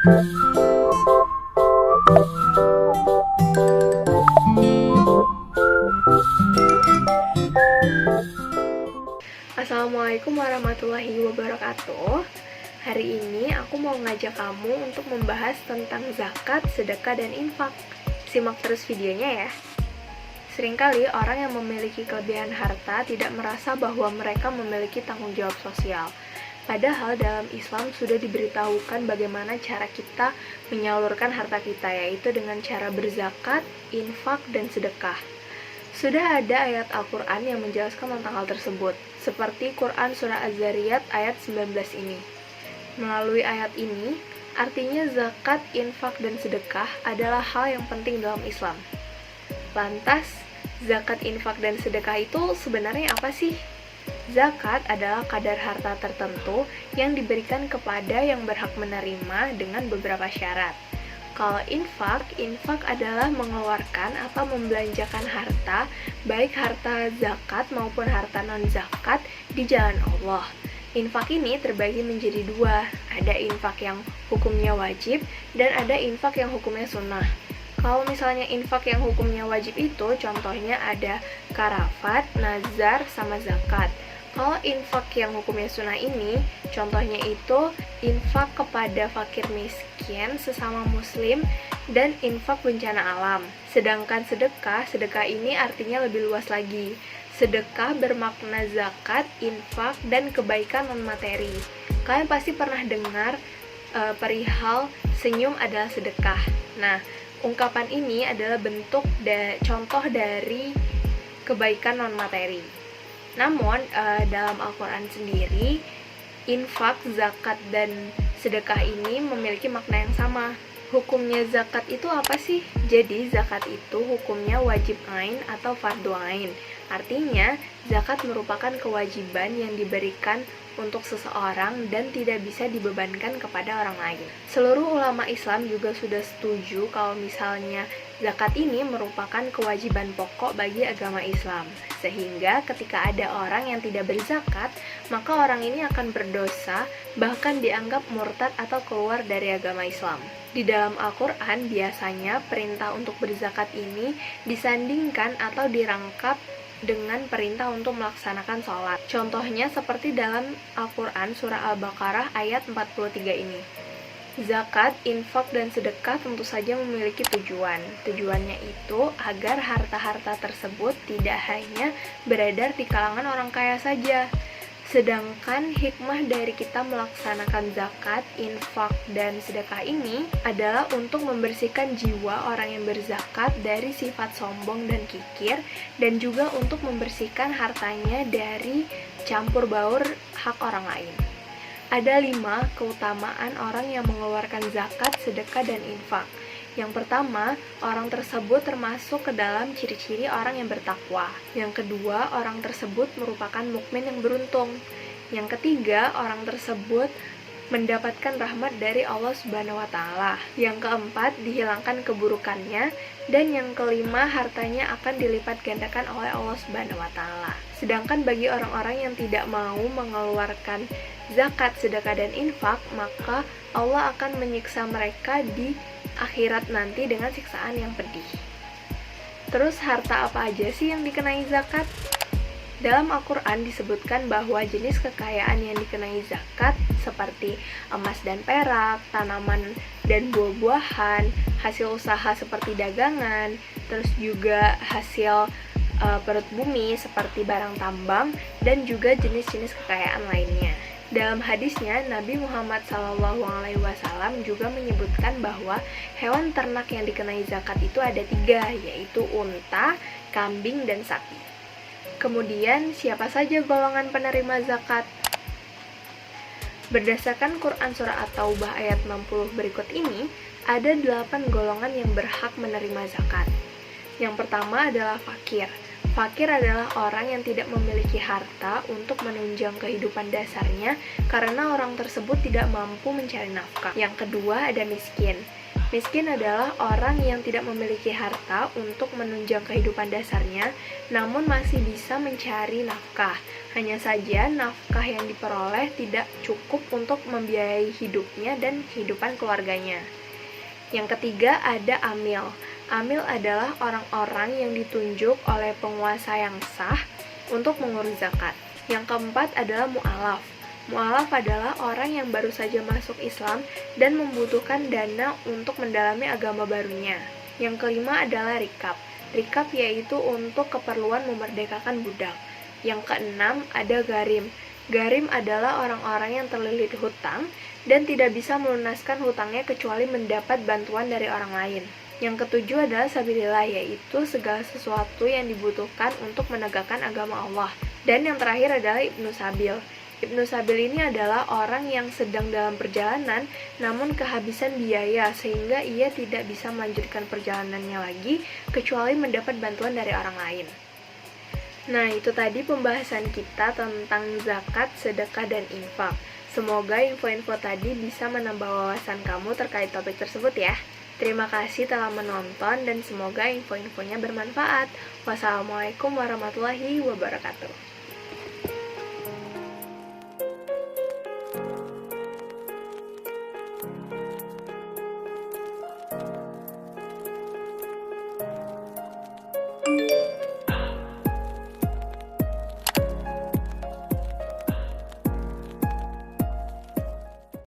Assalamualaikum warahmatullahi wabarakatuh. Hari ini aku mau ngajak kamu untuk membahas tentang zakat, sedekah, dan infak. Simak terus videonya ya. Seringkali orang yang memiliki kelebihan harta tidak merasa bahwa mereka memiliki tanggung jawab sosial. Padahal dalam Islam sudah diberitahukan bagaimana cara kita menyalurkan harta kita, yaitu dengan cara berzakat, infak, dan sedekah. Sudah ada ayat Al-Quran yang menjelaskan tentang hal tersebut, seperti Quran Surah Az-Zariyat ayat 19 ini. Melalui ayat ini, artinya zakat, infak, dan sedekah adalah hal yang penting dalam Islam. Lantas, zakat, infak, dan sedekah itu sebenarnya apa sih? Zakat adalah kadar harta tertentu yang diberikan kepada yang berhak menerima dengan beberapa syarat. Kalau infak adalah mengeluarkan atau membelanjakan harta, baik harta zakat maupun harta non-zakat di jalan Allah. Infak ini terbagi menjadi dua, ada infak yang hukumnya wajib dan ada infak yang hukumnya sunnah. Kalau misalnya infak yang hukumnya wajib itu, contohnya ada karafat, nazar, sama zakat. Kalau infak yang hukumnya sunnah ini, contohnya itu infak kepada fakir miskin, sesama muslim, dan infak bencana alam. Sedangkan sedekah ini artinya lebih luas lagi. Sedekah bermakna zakat, infak, dan kebaikan non-materi. Kalian pasti pernah dengar perihal senyum adalah sedekah. Nah, ungkapan ini adalah bentuk contoh dari kebaikan non-materi. Namun, dalam Al-Quran sendiri, infak, zakat, dan sedekah ini memiliki makna yang sama. Hukumnya zakat itu apa sih? Jadi, zakat itu hukumnya wajib ain atau fardu ain. Artinya, zakat merupakan kewajiban yang diberikan untuk seseorang dan tidak bisa dibebankan kepada orang lain. Seluruh ulama Islam juga sudah setuju kalau misalnya zakat ini merupakan kewajiban pokok bagi agama Islam. Sehingga ketika ada orang yang tidak berzakat, maka orang ini akan berdosa, bahkan dianggap murtad atau keluar dari agama Islam. Di dalam Al-Quran, biasanya perintah untuk berzakat ini disandingkan atau dirangkap dengan perintah untuk melaksanakan sholat. Contohnya seperti dalam Al-Quran Surah Al-Baqarah ayat 43 ini. Zakat, infak, dan sedekah tentu saja memiliki tujuan. Tujuannya itu agar harta-harta tersebut tidak hanya beredar di kalangan orang kaya saja. Sedangkan hikmah dari kita melaksanakan zakat, infak, dan sedekah ini adalah untuk membersihkan jiwa orang yang berzakat dari sifat sombong dan kikir, dan juga untuk membersihkan hartanya dari campur baur hak orang lain. Ada 5 keutamaan orang yang mengeluarkan zakat, sedekah, dan infak. Yang pertama, orang tersebut termasuk ke dalam ciri-ciri orang yang bertakwa. Yang kedua, orang tersebut merupakan mukmin yang beruntung. Yang ketiga, orang tersebut mendapatkan rahmat dari Allah Subhanahu wa Ta'ala. Yang keempat, dihilangkan keburukannya. Dan yang kelima, hartanya akan dilipat gandakan oleh Allah Subhanahu wa Ta'ala. Sedangkan bagi orang-orang yang tidak mau mengeluarkan zakat, sedekah, dan infak, maka Allah akan menyiksa mereka di akhirat nanti dengan siksaan yang pedih. Terus harta apa aja sih yang dikenai zakat? Dalam Al-Quran disebutkan bahwa jenis kekayaan yang dikenai zakat seperti emas dan perak, tanaman dan buah-buahan, hasil usaha seperti dagangan, terus juga hasil perut bumi seperti barang tambang, dan juga jenis-jenis kekayaan lainnya. Dalam hadisnya, Nabi Muhammad SAW juga menyebutkan bahwa hewan ternak yang dikenai zakat itu ada 3, yaitu unta, kambing, dan sapi. Kemudian, siapa saja golongan penerima zakat? Berdasarkan Quran Surah At-Taubah ayat 60 berikut ini, ada 8 golongan yang berhak menerima zakat. Yang pertama adalah fakir. Fakir adalah orang yang tidak memiliki harta untuk menunjang kehidupan dasarnya karena orang tersebut tidak mampu mencari nafkah. Yang kedua ada miskin. Miskin adalah orang yang tidak memiliki harta untuk menunjang kehidupan dasarnya, namun masih bisa mencari nafkah. Hanya saja nafkah yang diperoleh tidak cukup untuk membiayai hidupnya dan kehidupan keluarganya. Yang ketiga ada amil. Amil adalah orang-orang yang ditunjuk oleh penguasa yang sah untuk mengurus zakat. Yang keempat adalah mu'alaf. Mu'alaf adalah orang yang baru saja masuk Islam dan membutuhkan dana untuk mendalami agama barunya. Yang kelima adalah rikab. Rikab yaitu untuk keperluan memerdekakan budak. Yang keenam ada garim. Garim adalah orang-orang yang terlilit hutang dan tidak bisa melunaskan hutangnya kecuali mendapat bantuan dari orang lain. Yang ketujuh adalah sabilillah, yaitu segala sesuatu yang dibutuhkan untuk menegakkan agama Allah. Dan yang terakhir adalah Ibnu Sabil. Ibnu Sabil ini adalah orang yang sedang dalam perjalanan namun kehabisan biaya sehingga ia tidak bisa melanjutkan perjalanannya lagi kecuali mendapat bantuan dari orang lain. Nah, itu tadi pembahasan kita tentang zakat, sedekah, dan infak. Semoga info-info tadi bisa menambah wawasan kamu terkait topik tersebut ya. Terima kasih telah menonton dan semoga info-infonya bermanfaat. Wassalamualaikum warahmatullahi wabarakatuh.